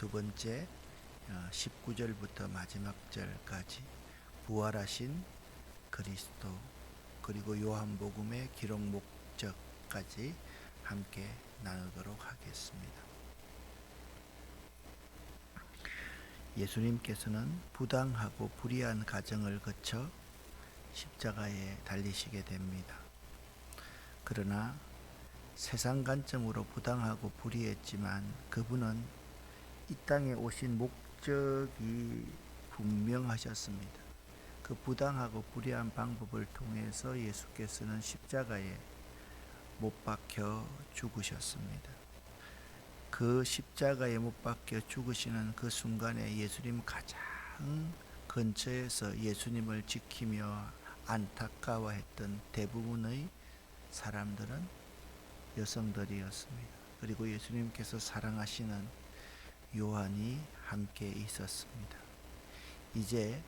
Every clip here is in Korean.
두 번째 19절부터 마지막 절까지 부활하신 그리스도, 그리고 요한복음의 기록 목적까지 함께 나누도록 하겠습니다. 예수님께서는 부당하고 불의한 과정을 거쳐 십자가에 달리시게 됩니다. 그러나 세상 관점으로 부당하고 불의했지만 그분은 이 땅에 오신 목적이 분명하셨습니다. 그 부당하고 불의한 방법을 통해서 예수께서는 십자가에 못 박혀 죽으셨습니다. 그 십자가에 못 박혀 죽으시는 그 순간에 예수님 가장 근처에서 예수님을 지키며 안타까워했던 대부분의 사람들은 여성들이었습니다. 그리고 예수님께서 사랑하시는 요한이 함께 있었습니다. 이제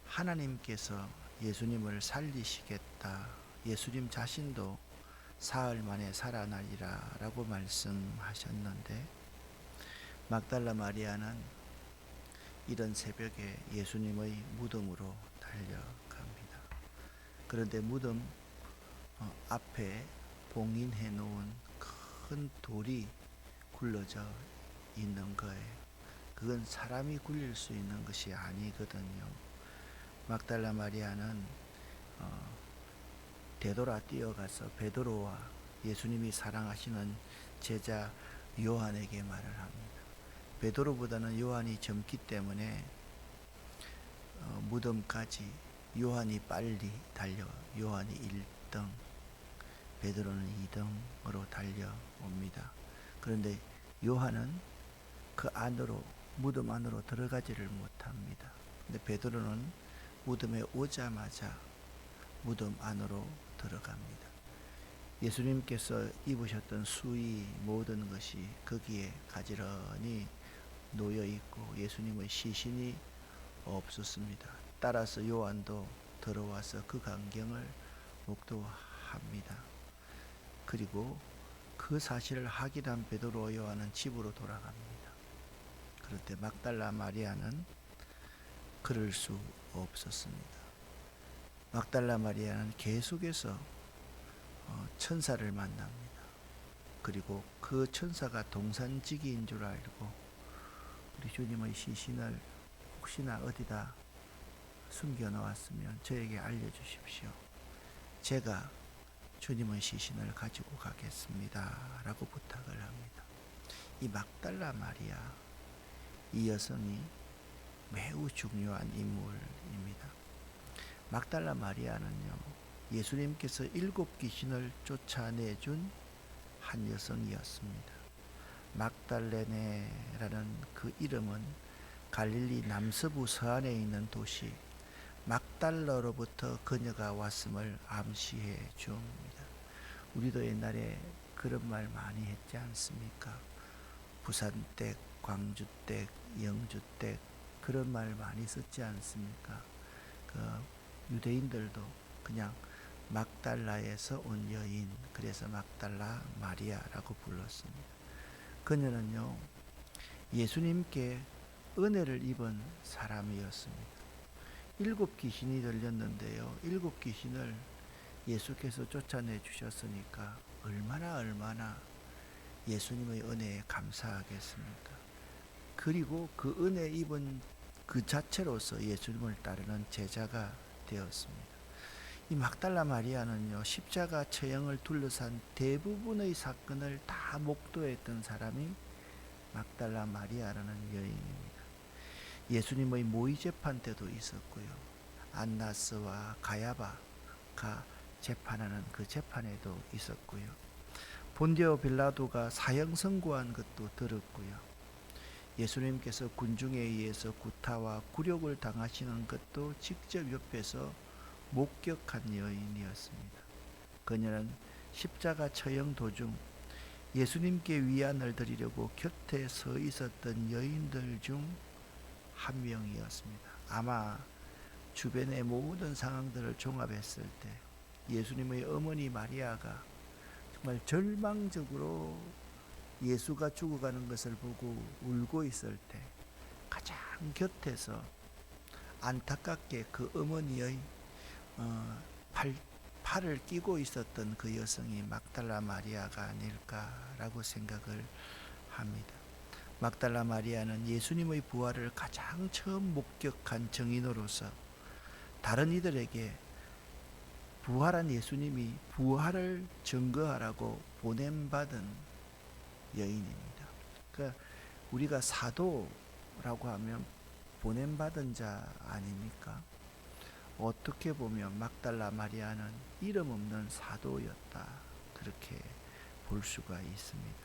하나님께서 예수님을 살리시겠다, 예수님 자신도 사흘 만에 살아나리라 라고 말씀하셨는데, 막달라 마리아는 이런 새벽에 예수님의 무덤으로 달려갑니다. 그런데 무덤 앞에 봉인해 놓은 큰 돌이 굴러져 있는 거예요. 그건 사람이 굴릴 수 있는 것이 아니거든요. 막달라 마리아는 되돌아 뛰어가서 베드로와 예수님이 사랑하시는 제자 요한에게 말을 합니다. 베드로보다는 요한이 젊기 때문에 무덤까지 요한이 빨리 달려 요한이 1등, 베드로는 2등으로 달려옵니다. 그런데 요한은 그 안으로, 무덤 안으로 들어가지를 못합니다. 근데 베드로는 무덤에 오자마자 무덤 안으로 들어갑니다. 예수님께서 입으셨던 수의 모든 것이 거기에 가지런히 놓여 있고 예수님의 시신이 없었습니다. 따라서 요한도 들어와서 그 광경을 목도합니다. 그리고 그 사실을 확인한 베드로와 요한은 집으로 돌아갑니다. 그런데 막달라 마리아는 그럴 수 없었습니다. 막달라 마리아는 계속해서 천사를 만납니다. 그리고 그 천사가 동산지기인 줄 알고 우리 주님의 시신을 혹시나 어디다 숨겨 놓았으면 저에게 알려주십시오. 제가 주님의 시신을 가지고 가겠습니다 라고 부탁을 합니다. 이 막달라 마리아, 이 여성이 매우 중요한 인물입니다. 막달라 마리아는요, 예수님께서 7 귀신을 쫓아내준 한 여성이었습니다. 막달레네라는 그 이름은 갈릴리 남서부 서안에 있는 도시 막달라로부터 그녀가 왔음을 암시해 줍니다. 우리도 옛날에 그런 말 많이 했지 않습니까? 부산댁, 광주댁, 영주댁, 그런 말 많이 썼지 않습니까? 유대인들도 그냥 막달라에서 온 여인, 그래서 막달라 마리아라고 불렀습니다. 그녀는요, 예수님께 은혜를 입은 사람이었습니다. 7 귀신이 들렸는데요, 7 귀신을 예수께서 쫓아내 주셨으니까 얼마나 예수님의 은혜에 감사하겠습니까? 그리고 그 은혜 입은 그 자체로서 예수님을 따르는 제자가 되었습니다. 이 막달라 마리아는요, 십자가 처형을 둘러싼 대부분의 사건을 다 목도했던 사람이 막달라 마리아라는 여인입니다. 예수님의 모의 재판 때도 있었고요, 안나스와 가야바가 재판하는 그 재판에도 있었고요, 본디오 빌라도가 사형 선고한 것도 들었고요, 예수님께서 군중에 의해서 구타와 굴욕을 당하시는 것도 직접 옆에서 목격한 여인이었습니다. 그녀는 십자가 처형 도중 예수님께 위안을 드리려고 곁에 서 있었던 여인들 중 한 명이었습니다. 아마 주변의 모든 상황들을 종합했을 때 예수님의 어머니 마리아가 정말 절망적으로 예수가 죽어가는 것을 보고 울고 있을 때 가장 곁에서 안타깝게 그 어머니의 팔을 끼고 있었던 그 여성이 막달라 마리아가 아닐까라고 생각을 합니다. 막달라 마리아는 예수님의 부활을 가장 처음 목격한 증인으로서 다른 이들에게 부활한 예수님이 부활을 증거하라고 보냄받은 여인입니다. 그러니까 우리가 사도라고 하면 보냄받은 자 아닙니까? 어떻게 보면 막달라 마리아는 이름 없는 사도였다, 그렇게 볼 수가 있습니다.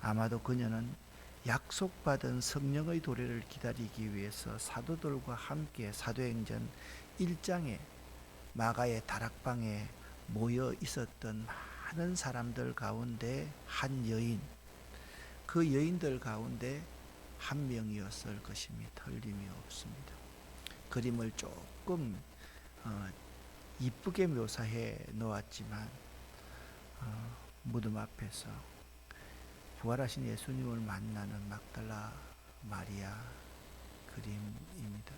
아마도 그녀는 약속받은 성령의 도래를 기다리기 위해서 사도들과 함께 사도행전 1장에 마가의 다락방에 모여 있었던 많은 사람들 가운데 한 여인, 그 여인들 가운데 한 명이었을 것임이 틀림이 없습니다. 그림을 조금 이쁘게 묘사해 놓았지만 무덤 앞에서 부활하신 예수님을 만나는 막달라 마리아 그림입니다.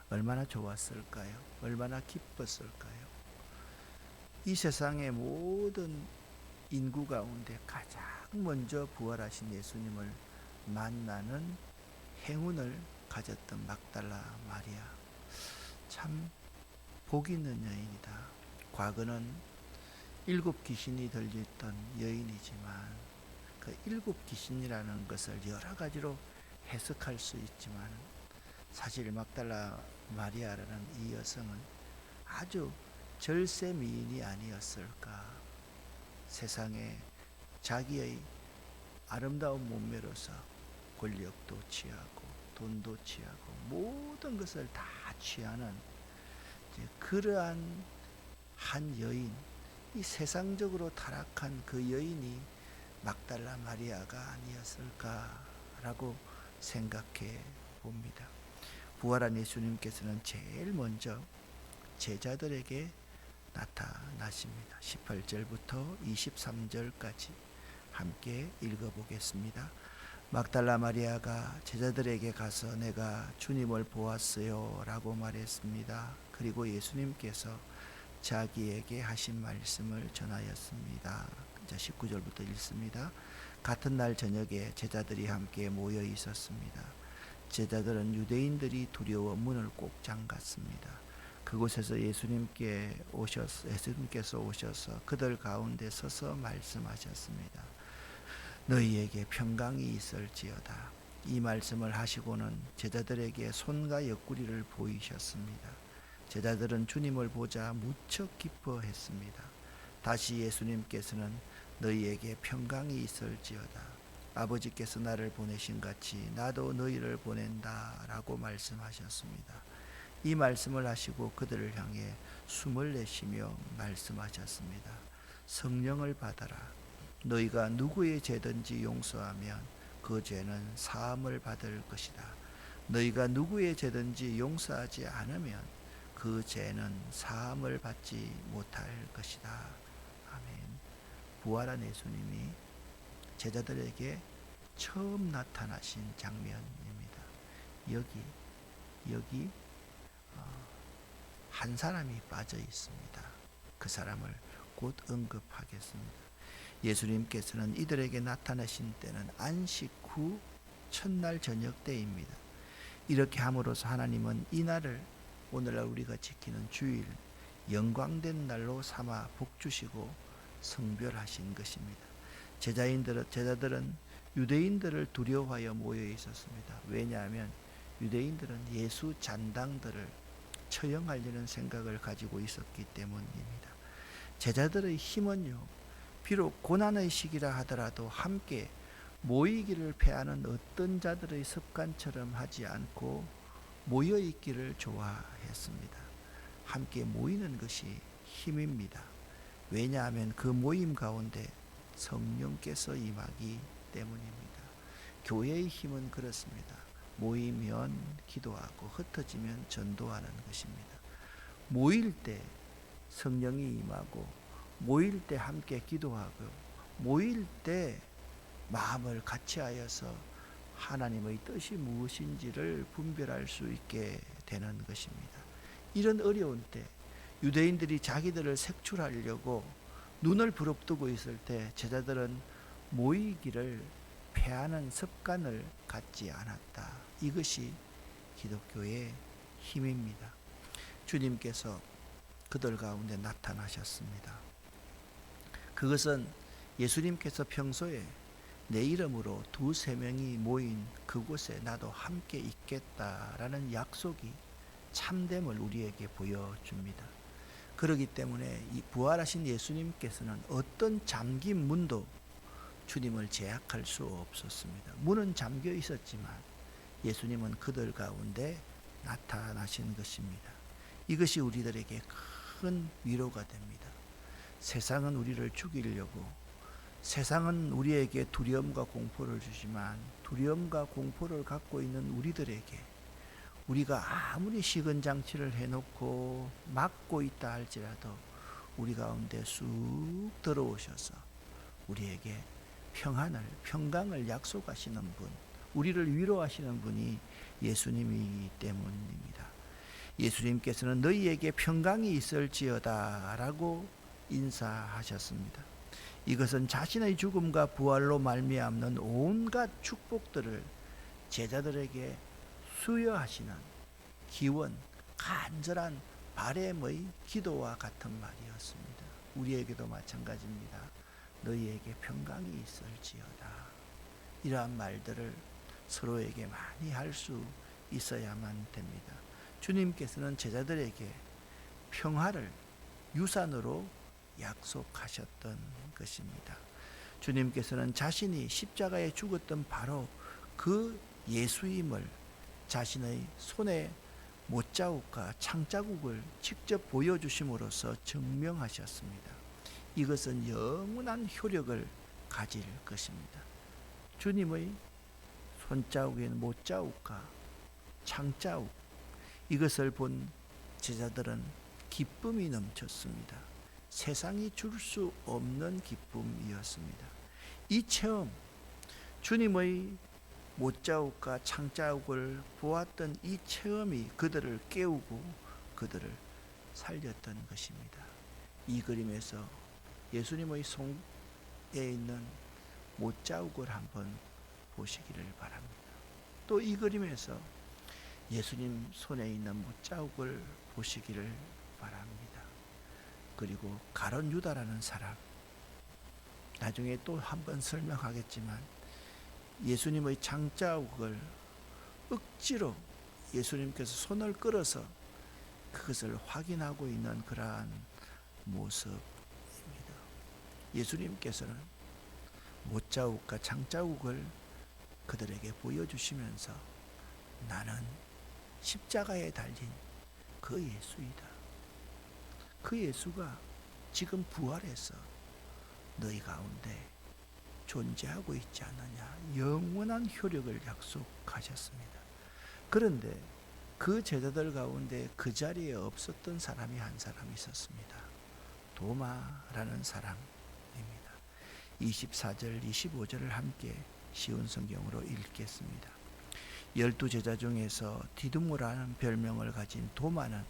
얼마나 좋았을까요? 얼마나 기뻤을까요? 이 세상의 모든 인구 가운데 가장 먼저 부활하신 예수님을 만나는 행운을 가졌던 막달라 마리아, 참 복 있는 여인이다. 과거는 7 귀신이 들렸던 여인이지만 그 7 귀신이라는 것을 여러 가지로 해석할 수 있지만 사실 막달라 마리아라는 이 여성은 아주 절세 미인이 아니었을까. 세상에 자기의 아름다운 몸매로서 권력도 취하고 돈도 취하고 모든 것을 다 취하는 그러한 한 여인, 이 세상적으로 타락한 그 여인이 막달라 마리아가 아니었을까라고 생각해 봅니다. 부활한 예수님께서는 제일 먼저 제자들에게 나타나십니다. 18절부터 23절까지 함께 읽어보겠습니다. 막달라 마리아가 제자들에게 가서 내가 주님을 보았어요 라고 말했습니다. 그리고 예수님께서 자기에게 하신 말씀을 전하였습니다. 19절부터 읽습니다. 같은 날 저녁에 제자들이 함께 모여 있었습니다. 제자들은 유대인들이 두려워 문을 꼭 잠갔습니다. 그곳에서 예수님께서 오셔서 그들 가운데 서서 말씀하셨습니다. 너희에게 평강이 있을지어다. 이 말씀을 하시고는 제자들에게 손과 옆구리를 보이셨습니다. 제자들은 주님을 보자 무척 기뻐했습니다. 다시 예수님께서는 너희에게 평강이 있을지어다. 아버지께서 나를 보내신 같이 나도 너희를 보낸다 라고 말씀하셨습니다. 이 말씀을 하시고 그들을 향해 숨을 내쉬며 말씀하셨습니다. 성령을 받아라. 너희가 누구의 죄든지 용서하면 그 죄는 사함을 받을 것이다. 너희가 누구의 죄든지 용서하지 않으면 그 죄는 사함을 받지 못할 것이다. 아멘. 부활한 예수님이 제자들에게 처음 나타나신 장면입니다. 여기 한 사람이 빠져 있습니다. 그 사람을 곧 언급하겠습니다. 예수님께서는 이들에게 나타나신 때는 안식 후 첫날 저녁 때입니다. 이렇게 함으로써 하나님은 이 날을 오늘날 우리가 지키는 주일, 영광된 날로 삼아 복주시고 성별하신 것입니다. 제자들은 유대인들을 두려워하여 모여 있었습니다. 왜냐하면 유대인들은 예수 잔당들을 처형하려는 생각을 가지고 있었기 때문입니다. 제자들의 힘은요, 비록 고난의 시기라 하더라도 함께 모이기를 패하는 어떤 자들의 습관처럼 하지 않고 모여있기를 좋아했습니다. 함께 모이는 것이 힘입니다. 왜냐하면 그 모임 가운데 성령께서 임하기 때문입니다. 교회의 힘은 그렇습니다. 모이면 기도하고 흩어지면 전도하는 것입니다. 모일 때 성령이 임하고 모일 때 함께 기도하고 모일 때 마음을 같이하여서 하나님의 뜻이 무엇인지를 분별할 수 있게 되는 것입니다. 이런 어려운 때 유대인들이 자기들을 색출하려고 눈을 부릅뜨고 있을 때 제자들은 모이기를 패하는 습관을 갖지 않았다. 이것이 기독교의 힘입니다. 주님께서 그들 가운데 나타나셨습니다. 그것은 예수님께서 평소에 내 이름으로 두세 명이 모인 그곳에 나도 함께 있겠다라는 약속이 참됨을 우리에게 보여줍니다. 그렇기 때문에 이 부활하신 예수님께서는 어떤 잠긴 문도 주님을 제약할 수 없었습니다. 문은 잠겨 있었지만 예수님은 그들 가운데 나타나신 것입니다. 이것이 우리들에게 큰 위로가 됩니다. 세상은 우리를 죽이려고, 세상은 우리에게 두려움과 공포를 주지만 두려움과 공포를 갖고 있는 우리들에게 우리가 아무리 시건장치를 해놓고 막고 있다 할지라도 우리 가운데 쑥 들어오셔서 우리에게 평강을 약속하시는 분, 우리를 위로하시는 분이 예수님이기 때문입니다. 예수님께서는 너희에게 평강이 있을지어다 라고 인사하셨습니다. 이것은 자신의 죽음과 부활로 말미암는 온갖 축복들을 제자들에게 수여하시는 기원, 간절한 바램의 기도와 같은 말이었습니다. 우리에게도 마찬가지입니다. 너희에게 평강이 있을지어다. 이러한 말들을 서로에게 많이 할 수 있어야만 됩니다. 주님께서는 제자들에게 평화를 유산으로 약속하셨던 것입니다. 주님께서는 자신이 십자가에 죽었던 바로 그 예수임을 자신의 손에 못자국과 창자국을 직접 보여주심으로써 증명하셨습니다. 이것은 영원한 효력을 가질 것입니다. 주님의 손자국인 못자국과 창자국, 이것을 본 제자들은 기쁨이 넘쳤습니다. 세상이 줄 수 없는 기쁨이었습니다. 이 체험, 주님의 못자국과 창자국을 보았던 이 체험이 그들을 깨우고 그들을 살렸던 것입니다. 이 그림에서 예수님의 손에 있는 못자국을 한번 보시기를 바랍니다. 또 이 그림에서 예수님 손에 있는 못자국을 보시기를 바랍니다. 그리고 가룟 유다라는 사람, 나중에 또 한번 설명하겠지만 예수님의 창자국을 억지로 예수님께서 손을 끌어서 그것을 확인하고 있는 그러한 모습입니다. 예수님께서는 못자국과 창자국을 그들에게 보여주시면서 나는 십자가에 달린 그 예수이다. 그 예수가 지금 부활해서 너희 가운데 존재하고 있지 않느냐. 영원한 효력을 약속하셨습니다. 그런데 그 제자들 가운데 그 자리에 없었던 사람이 한 사람 있었습니다. 도마라는 사람입니다. 24절 25절을 함께 쉬운 성경으로 읽겠습니다. 12제자 중에서 디두모라는 별명을 가진 도마는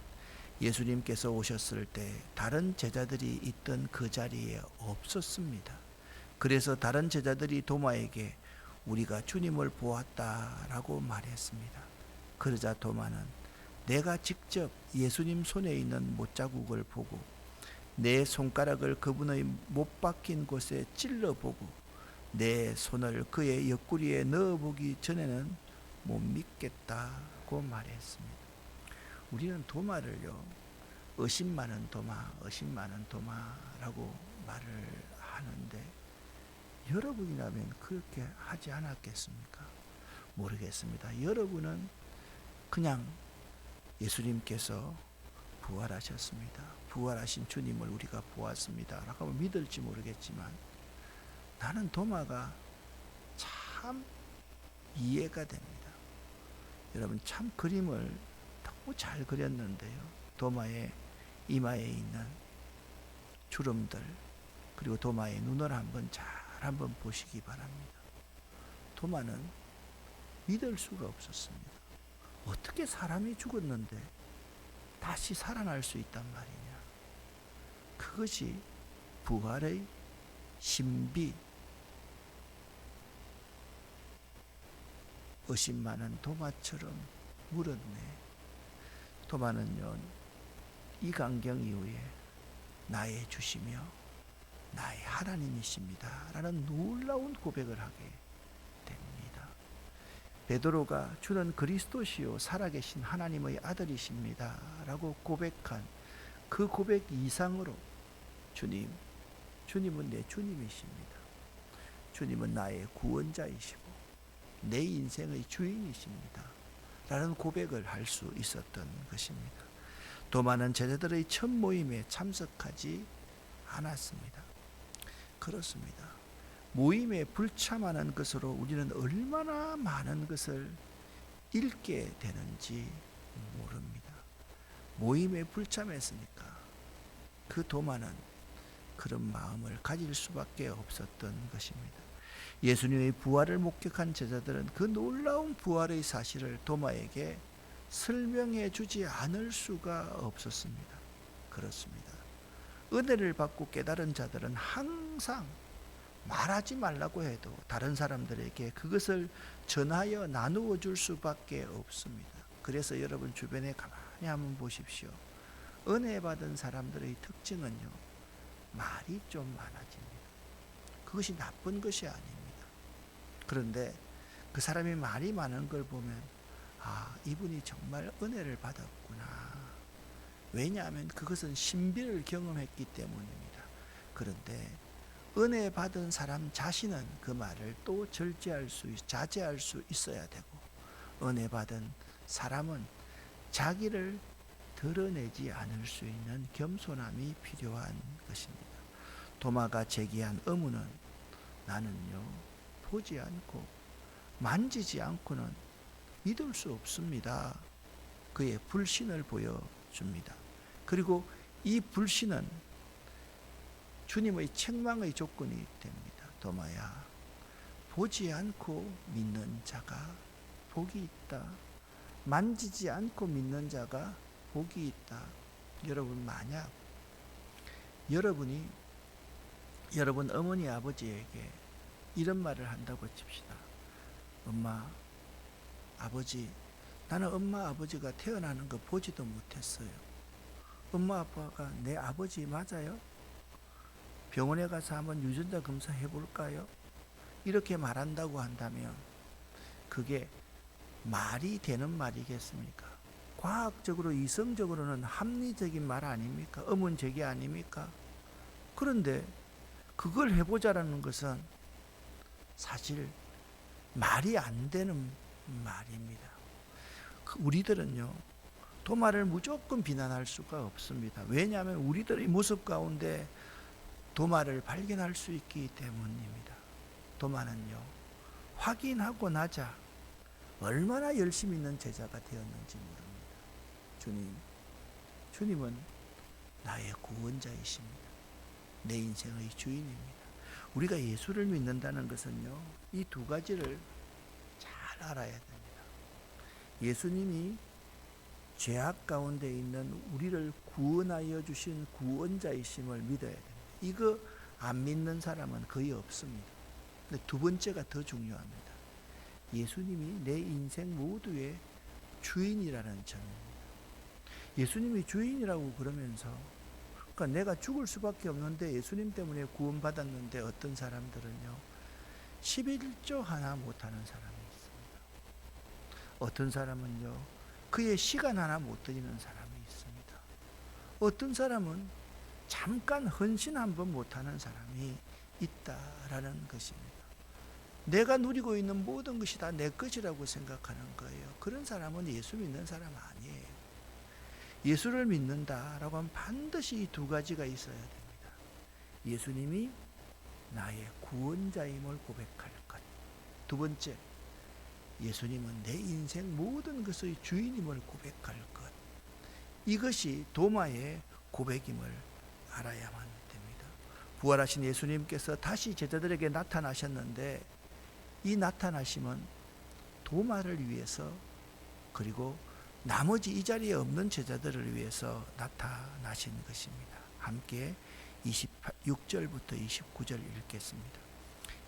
예수님께서 오셨을 때 다른 제자들이 있던 그 자리에 없었습니다. 그래서 다른 제자들이 도마에게 우리가 주님을 보았다라고 말했습니다. 그러자 도마는 내가 직접 예수님 손에 있는 못자국을 보고 내 손가락을 그분의 못 박힌 곳에 찔러보고 내 손을 그의 옆구리에 넣어보기 전에는 못 믿겠다고 말했습니다. 우리는 도마를요, 의심 많은 도마라고 말을 하는데 여러분이라면 그렇게 하지 않았겠습니까? 모르겠습니다. 여러분은 그냥 예수님께서 부활하셨습니다. 부활하신 주님을 우리가 보았습니다. 라고 믿을지 모르겠지만 나는 도마가 참 이해가 됩니다. 여러분 참 그림을 너무 잘 그렸는데요. 도마의 이마에 있는 주름들 그리고 도마의 눈을 한번 보시기 바랍니다. 도마는 믿을 수가 없었습니다. 어떻게 사람이 죽었는데 다시 살아날 수 있단 말이냐. 그것이 부활의 신비. 의심 많은 도마처럼 물었네. 도마는요, 이 광경 이후에 나의 주시며 나의 하나님이십니다 라는 놀라운 고백을 하게 됩니다. 베드로가 주는 그리스도시요 살아계신 하나님의 아들이십니다 라고 고백한 그 고백 이상으로 주님은 내 주님이십니다. 주님은 나의 구원자이시고 내 인생의 주인이십니다 라는 고백을 할 수 있었던 것입니다. 도마는 제자들의 첫 모임에 참석하지 않았습니다. 그렇습니다. 모임에 불참하는 것으로 우리는 얼마나 많은 것을 잃게 되는지 모릅니다. 모임에 불참했으니까 그 도마는 그런 마음을 가질 수밖에 없었던 것입니다. 예수님의 부활을 목격한 제자들은 그 놀라운 부활의 사실을 도마에게 설명해 주지 않을 수가 없었습니다. 그렇습니다. 은혜를 받고 깨달은 자들은 항상 말하지 말라고 해도 다른 사람들에게 그것을 전하여 나누어 줄 수밖에 없습니다. 그래서 여러분 주변에 가만히 한번 보십시오. 은혜 받은 사람들의 특징은요, 말이 좀 많아집니다. 그것이 나쁜 것이 아닙니다. 그런데 그 사람이 말이 많은 걸 보면 이분이 정말 은혜를 받았구나. 왜냐하면 그것은 신비를 경험했기 때문입니다. 그런데 은혜 받은 사람 자신은 그 말을 또 자제할 수 있어야 되고, 은혜 받은 사람은 자기를 드러내지 않을 수 있는 겸손함이 필요한 것입니다. 도마가 제기한 의문은 나는요, 보지 않고 만지지 않고는 믿을 수 없습니다. 그의 불신을 보여줍니다. 그리고 이 불신은 주님의 책망의 조건이 됩니다. 도마야, 보지 않고 믿는 자가 복이 있다. 만지지 않고 믿는 자가 복이 있다. 여러분, 만약 여러분 어머니 아버지에게 이런 말을 한다고 칩시다. 엄마, 아버지, 나는 엄마 아버지가 태어나는 거 보지도 못했어요. 엄마 아빠가 내 아버지 맞아요? 병원에 가서 한번 유전자 검사 해볼까요? 이렇게 말한다고 한다면 그게 말이 되는 말이겠습니까? 과학적으로 이성적으로는 합리적인 말 아닙니까? 의문제기 아닙니까? 그런데 그걸 해보자라는 것은 사실 말이 안 되는 말입니다. 우리들은요, 도마를 무조건 비난할 수가 없습니다. 왜냐하면 우리들의 모습 가운데 도마를 발견할 수 있기 때문입니다. 도마는요, 확인하고 나자 얼마나 열심히 있는 제자가 되었는지 모릅니다. 주님은 나의 구원자이십니다. 내 인생의 주인입니다. 우리가 예수를 믿는다는 것은요, 이 두 가지를 잘 알아야 됩니다. 예수님이 죄악 가운데 있는 우리를 구원하여 주신 구원자이심을 믿어야 됩니다. 이거 안 믿는 사람은 거의 없습니다. 근데 두 번째가 더 중요합니다. 예수님이 내 인생 모두의 주인이라는 점입니다. 예수님이 주인이라고 그러면서, 그러니까 내가 죽을 수밖에 없는데 예수님 때문에 구원받았는데 어떤 사람들은요, 11조 하나 못하는 사람이 있습니다. 어떤 사람은요, 그의 시간 하나 못 드리는 사람이 있습니다. 어떤 사람은 잠깐 헌신 한번 못하는 사람이 있다라는 것입니다. 내가 누리고 있는 모든 것이 다 내 것이라고 생각하는 거예요. 그런 사람은 예수 믿는 사람 아니에요. 예수를 믿는다라고 하면 반드시 이 두 가지가 있어야 됩니다. 예수님이 나의 구원자임을 고백할 것. 두 번째, 예수님은 내 인생 모든 것의 주인임을 고백할 것. 이것이 도마의 고백임을 알아야만 됩니다. 부활하신 예수님께서 다시 제자들에게 나타나셨는데 이 나타나심은 도마를 위해서, 그리고 나머지 이 자리에 없는 제자들을 위해서 나타나신 것입니다. 함께 26절부터 29절 읽겠습니다.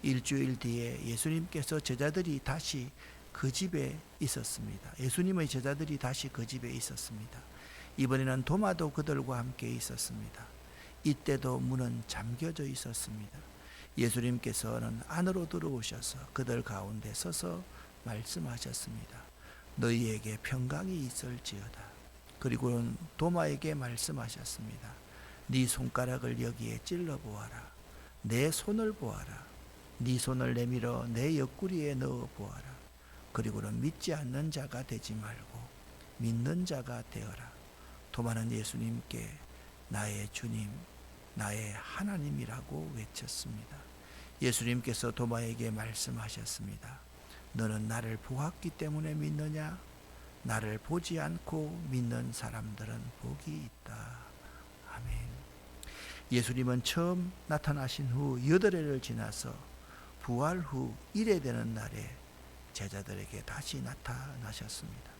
일주일 뒤에 예수님께서 제자들이 다시 그 집에 있었습니다. 예수님의 제자들이 다시 그 집에 있었습니다. 이번에는 도마도 그들과 함께 있었습니다. 이때도 문은 잠겨져 있었습니다. 예수님께서는 안으로 들어오셔서 그들 가운데 서서 말씀하셨습니다. 너희에게 평강이 있을지어다. 그리고는 도마에게 말씀하셨습니다. 네 손가락을 여기에 찔러 보아라. 내 손을 보아라. 네 손을 내밀어 내 옆구리에 넣어 보아라. 그리고는 믿지 않는 자가 되지 말고 믿는 자가 되어라. 도마는 예수님께 나의 주님, 나의 하나님이라고 외쳤습니다. 예수님께서 도마에게 말씀하셨습니다. 너는 나를 보았기 때문에 믿느냐? 나를 보지 않고 믿는 사람들은 복이 있다. 아멘. 예수님은 처음 나타나신 후 8회를 지나서 부활 후 1회 되는 날에 제자들에게 다시 나타나셨습니다.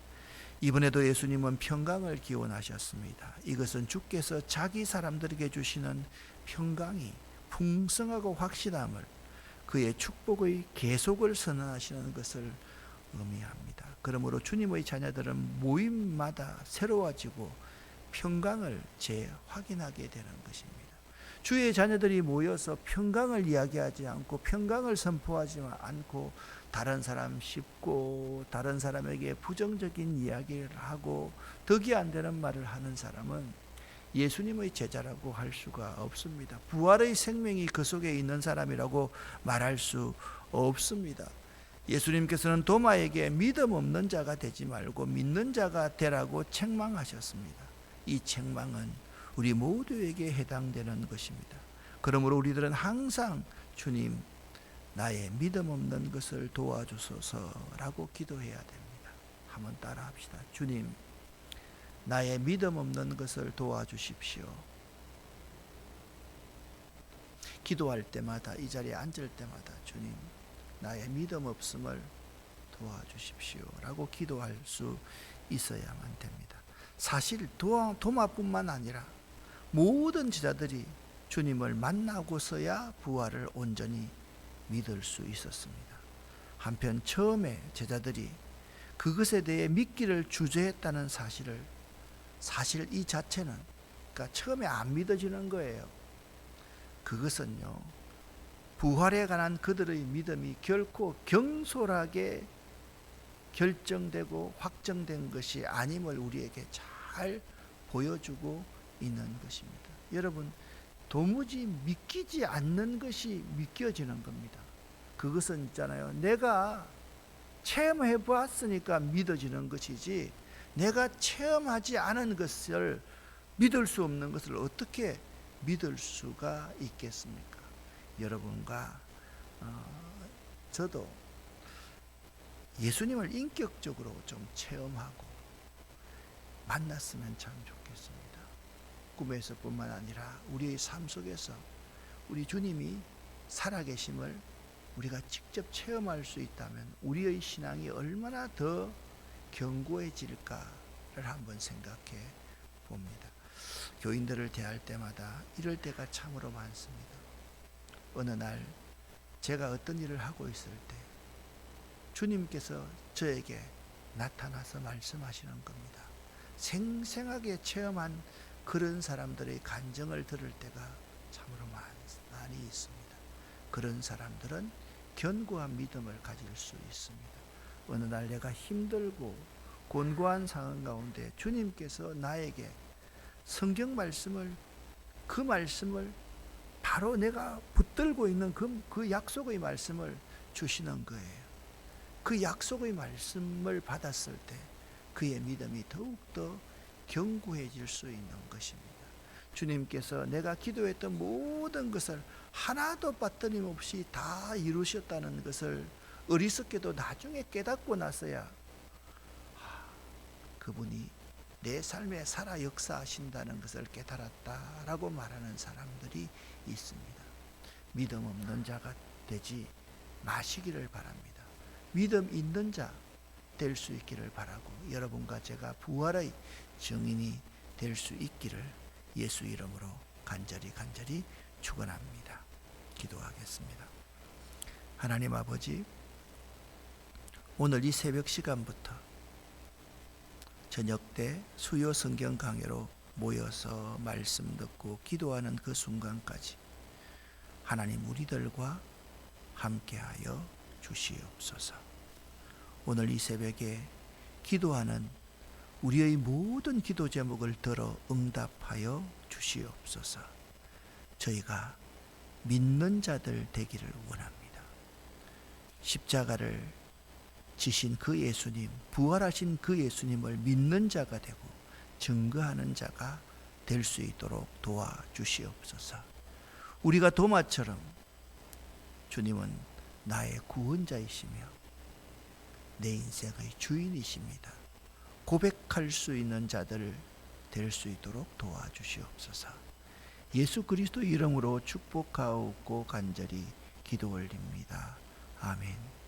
이번에도 예수님은 평강을 기원하셨습니다. 이것은 주께서 자기 사람들에게 주시는 평강이 풍성하고 확실함을, 그의 축복의 계속을 선언하시는 것을 의미합니다. 그러므로 주님의 자녀들은 모임마다 새로워지고 평강을 재확인하게 되는 것입니다. 주의 자녀들이 모여서 평강을 이야기하지 않고 평강을 선포하지 않고 다른 사람 씹고 다른 사람에게 부정적인 이야기를 하고 덕이 안 되는 말을 하는 사람은 예수님의 제자라고 할 수가 없습니다. 부활의 생명이 그 속에 있는 사람이라고 말할 수 없습니다. 예수님께서는 도마에게 믿음 없는 자가 되지 말고 믿는 자가 되라고 책망하셨습니다. 이 책망은 우리 모두에게 해당되는 것입니다. 그러므로 우리들은 항상 주님, 나의 믿음 없는 것을 도와주소서라고 기도해야 됩니다. 한번 따라 합시다. 주님, 나의 믿음 없는 것을 도와주십시오. 기도할 때마다, 이 자리에 앉을 때마다 주님, 나의 믿음 없음을 도와주십시오 라고 기도할 수 있어야만 됩니다. 사실 도마뿐만 아니라 모든 제자들이 주님을 만나고서야 부활을 온전히 믿을 수 있었습니다. 한편 처음에 제자들이 그것에 대해 믿기를 주저했다는 사실 이 자체는, 그러니까 처음에 안 믿어지는 거예요. 그것은요, 부활에 관한 그들의 믿음이 결코 경솔하게 결정되고 확정된 것이 아님을 우리에게 잘 보여주고 있는 것입니다. 여러분, 도무지 믿기지 않는 것이 믿겨지는 겁니다. 그것은 있잖아요, 내가 체험해 보았으니까 믿어지는 것이지, 내가 체험하지 않은 것을, 믿을 수 없는 것을 어떻게 믿을 수가 있겠습니까? 여러분과 저도 예수님을 인격적으로 좀 체험하고 만났으면 참 좋겠습니다. 꿈에서뿐만 아니라 우리의 삶 속에서 우리 주님이 살아계심을 우리가 직접 체험할 수 있다면 우리의 신앙이 얼마나 더 견고해질까를 한번 생각해 봅니다. 교인들을 대할 때마다 이럴 때가 참으로 많습니다. 어느 날 제가 어떤 일을 하고 있을 때 주님께서 저에게 나타나서 말씀하시는 겁니다. 생생하게 체험한 그런 사람들의 간증을 들을 때가 참으로 많이 있습니다. 그런 사람들은 견고한 믿음을 가질 수 있습니다. 어느 날 내가 힘들고 곤고한 상황 가운데 주님께서 나에게 성경 말씀을, 그 말씀을 바로 내가 붙들고 있는 그 약속의 말씀을 주시는 거예요. 그 약속의 말씀을 받았을 때 그의 믿음이 더욱더 견고해질 수 있는 것입니다. 주님께서 내가 기도했던 모든 것을 하나도 빠뜨림없이 다 이루셨다는 것을 어리석게도 나중에 깨닫고 나서야 그분이 내 삶에 살아 역사하신다는 것을 깨달았다라고 말하는 사람들이 있습니다. 믿음 없는 자가 되지 마시기를 바랍니다. 믿음 있는 자 될 수 있기를 바라고 여러분과 제가 부활의 증인이 될 수 있기를 예수 이름으로 간절히 축원합니다. 기도하겠습니다. 하나님 아버지, 오늘 이 새벽 시간부터 저녁 때 수요 성경 강해로 모여서 말씀 듣고 기도하는 그 순간까지 하나님 우리들과 함께하여 주시옵소서. 오늘 이 새벽에 기도하는 우리의 모든 기도 제목을 들어 응답하여 주시옵소서. 저희가 믿는 자들 되기를 원합니다. 십자가를 지신 그 예수님, 부활하신 그 예수님을 믿는 자가 되고 증거하는 자가 될 수 있도록 도와주시옵소서. 우리가 도마처럼 주님은 나의 구원자이시며 내 인생의 주인이십니다. 고백할 수 있는 자들 될 수 있도록 도와주시옵소서. 예수 그리스도 이름으로 축복하옵고 간절히 기도 올립니다. 아멘.